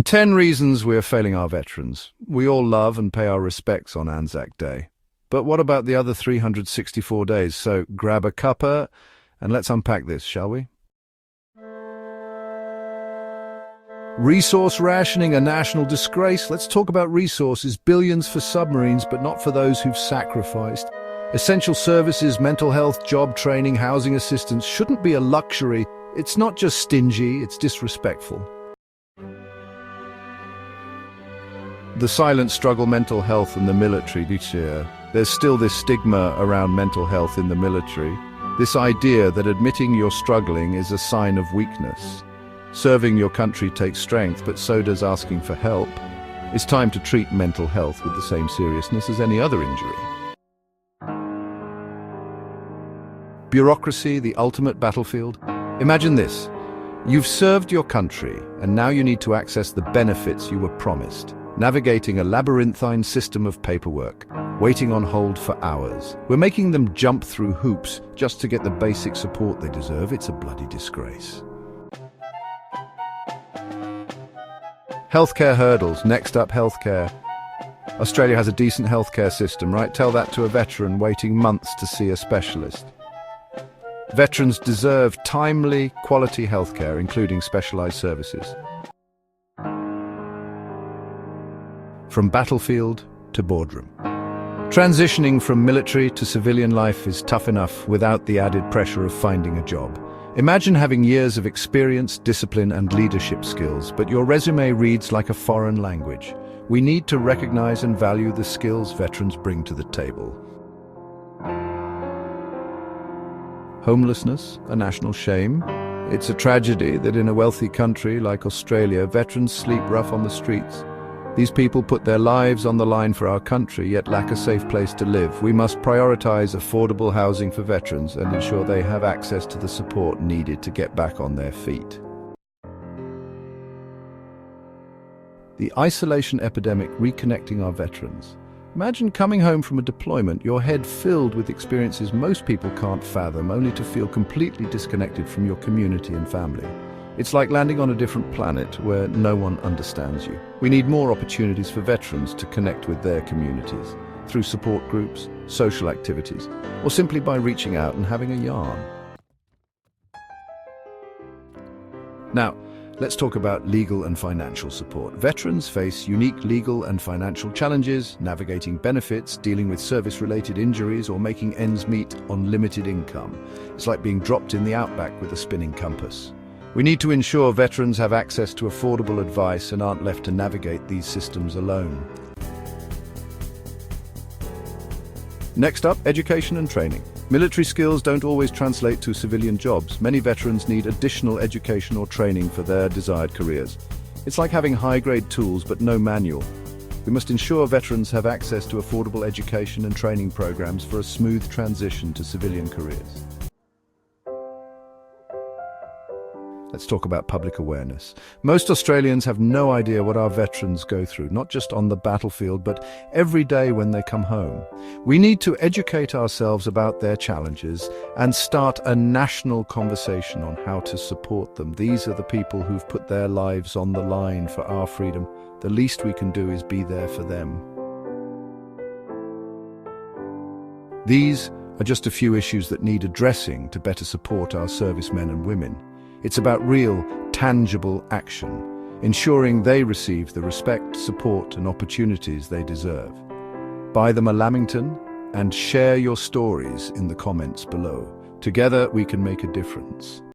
10 reasons we're failing our veterans. We all love and pay our respects on Anzac Day. But what about the other 364 days? So grab a cuppa and let's unpack this, shall we? Resource rationing, a national disgrace. Let's talk about resources. Billions for submarines, but not for those who've sacrificed. Essential services, mental health, job training, housing assistance shouldn't be a luxury. It's not just stingy, it's disrespectful. The silent struggle, mental health in the military. There's still this stigma around mental health in the military. This idea that admitting you're struggling is a sign of weakness. Serving your country takes strength, but so does asking for help. It's time to treat mental health with the same seriousness as any other injury. Bureaucracy, the ultimate battlefield. Imagine this. You've served your country, and now you need to access the benefits you were promised. Navigating a labyrinthine system of paperwork, waiting on hold for hours. We're making them jump through hoops just to get the basic support they deserve. It's a bloody disgrace. Healthcare hurdles. Next up, healthcare. Australia has a decent healthcare system, right? Tell that to a veteran waiting months to see a specialist. Veterans deserve timely, quality healthcare, including specialized services. From battlefield to boardroom. Transitioning from military to civilian life is tough enough without the added pressure of finding a job. Imagine having years of experience, discipline, and leadership skills, but your resume reads like a foreign language. We need to recognize and value the skills veterans bring to the table. Homelessness, a national shame. It's a tragedy that in a wealthy country like Australia, veterans sleep rough on the streets. These people put their lives on the line for our country, yet lack a safe place to live. We must prioritize affordable housing for veterans and ensure they have access to the support needed to get back on their feet. The isolation epidemic reconnecting our veterans. Imagine coming home from a deployment, your head filled with experiences most people can't fathom, only to feel completely disconnected from your community and family. It's like landing on a different planet where no one understands you. We need more opportunities for veterans to connect with their communities, through support groups, social activities, or simply by reaching out and having a yarn. Now, let's talk about legal and financial support. Veterans face unique legal and financial challenges, navigating benefits, dealing with service-related injuries, or making ends meet on limited income. It's like being dropped in the outback with a spinning compass. We need to ensure veterans have access to affordable advice and aren't left to navigate these systems alone. Next up, education and training. Military skills don't always translate to civilian jobs. Many veterans need additional education or training for their desired careers. It's like having high-grade tools but no manual. We must ensure veterans have access to affordable education and training programs for a smooth transition to civilian careers. Let's talk about public awareness. Most Australians have no idea what our veterans go through, not just on the battlefield, but every day when they come home. We need to educate ourselves about their challenges and start a national conversation on how to support them. These are the people who've put their lives on the line for our freedom. The least we can do is be there for them. These are just a few issues that need addressing to better support our servicemen and women. It's about real, tangible action, ensuring they receive the respect, support, and opportunities they deserve. Buy them a Lamington and share your stories in the comments below. Together we can make a difference.